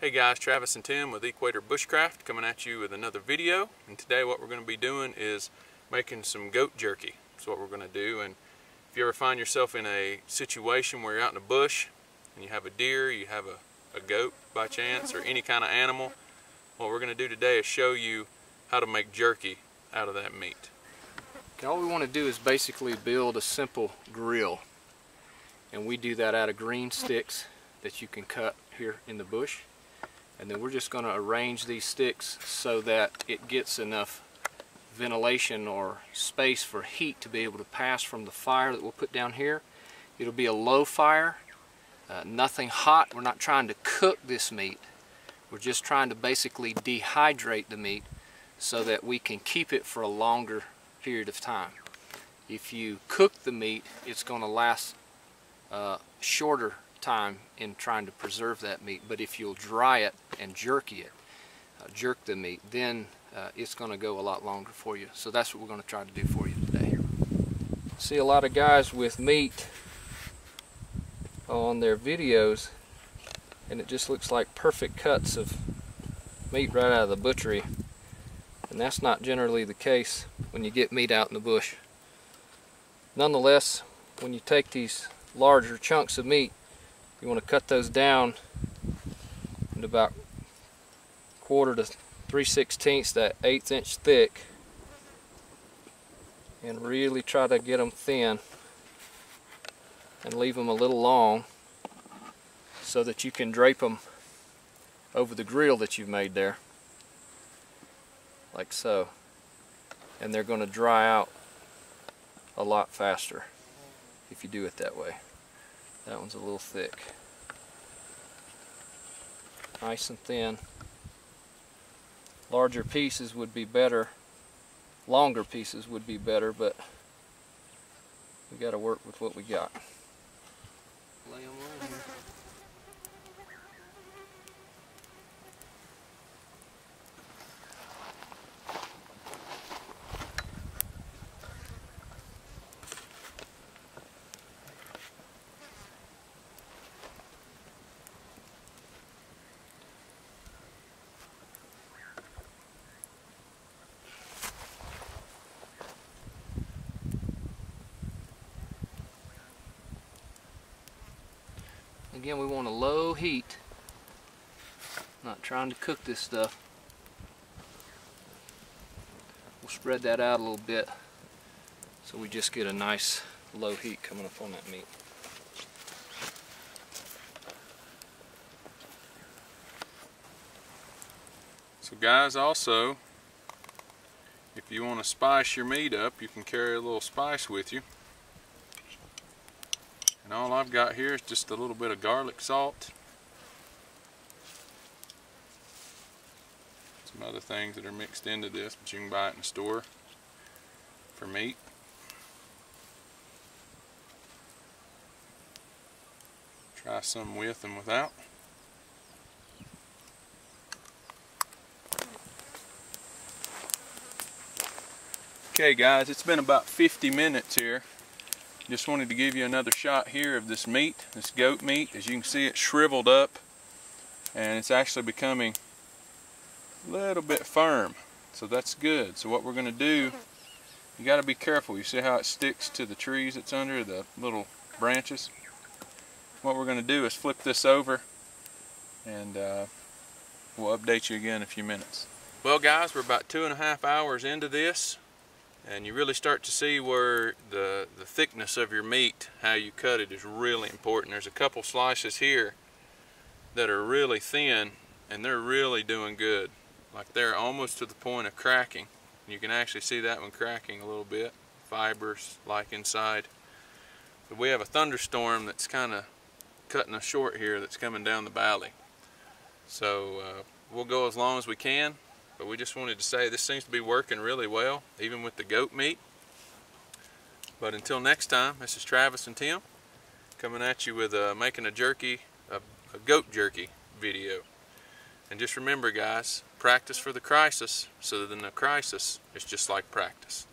Hey guys, Travis and Tim with Equator Bushcraft coming at you with another video. And today what we're going to be doing is making some goat jerky. That's what we're going to do. And if you ever find yourself in a situation where you're out in a bush and you have a deer, you have a goat by chance, or any kind of animal, what we're going to do today is show you how to make jerky out of that meat. Okay, all we want to do is basically build a simple grill. And we do that out of green sticks that you can cut here in the bush. And then we're just going to arrange these sticks so that it gets enough ventilation or space for heat to be able to pass from the fire that we'll put down here. It'll be a low fire, nothing hot. We're not trying to cook this meat. We're just trying to basically dehydrate the meat so that we can keep it for a longer period of time. If you cook the meat, it's going to last shorter time in trying to preserve that meat, but if you'll dry it and jerk the meat, then it's going to go a lot longer for you. So that's what we're going to try to do for you today. See a lot of guys with meat on their videos and it just looks like perfect cuts of meat right out of the butchery, and that's not generally the case when you get meat out in the bush. Nonetheless, when you take these larger chunks of meat, you want to cut those down into about 1/4 to 3/16, that 1/8 inch thick, and really try to get them thin and leave them a little long so that you can drape them over the grill that you've made there, like so, and they're going to dry out a lot faster if you do it that way. That one's a little thick. Nice and thin. Larger pieces would be better. Longer pieces would be better, but we got to work with what we got. Lay them on here. Again, we want a low heat. Not trying to cook this stuff. We'll spread that out a little bit so we just get a nice low heat coming up on that meat. So guys, also, if you want to spice your meat up, you can carry a little spice with you. And all I've got here is just a little bit of garlic salt. Some other things that are mixed into this, but you can buy it in the store for meat. Try some with and without. Okay guys, it's been about 50 minutes here. Just wanted to give you another shot here of this meat, this goat meat. As you can see, it's shriveled up and it's actually becoming a little bit firm, so that's good. So what we're going to do, you got to be careful. You see how it sticks to the trees it's under, the little branches? What we're going to do is flip this over and we'll update you again in a few minutes. Well guys, we're about 2.5 hours into this, and you really start to see where the thickness of your meat, how you cut it, is really important. There's a couple slices here that are really thin, and they're really doing good. Like they're almost to the point of cracking. You can actually see that one cracking a little bit. Fibers like inside. But we have a thunderstorm that's kind of cutting us short here, that's coming down the valley. So we'll go as long as we can. But we just wanted to say this seems to be working really well, even with the goat meat. But until next time, this is Travis and Tim coming at you with making a goat jerky video. And just remember guys, practice for the crisis, so that in the crisis, it's just like practice.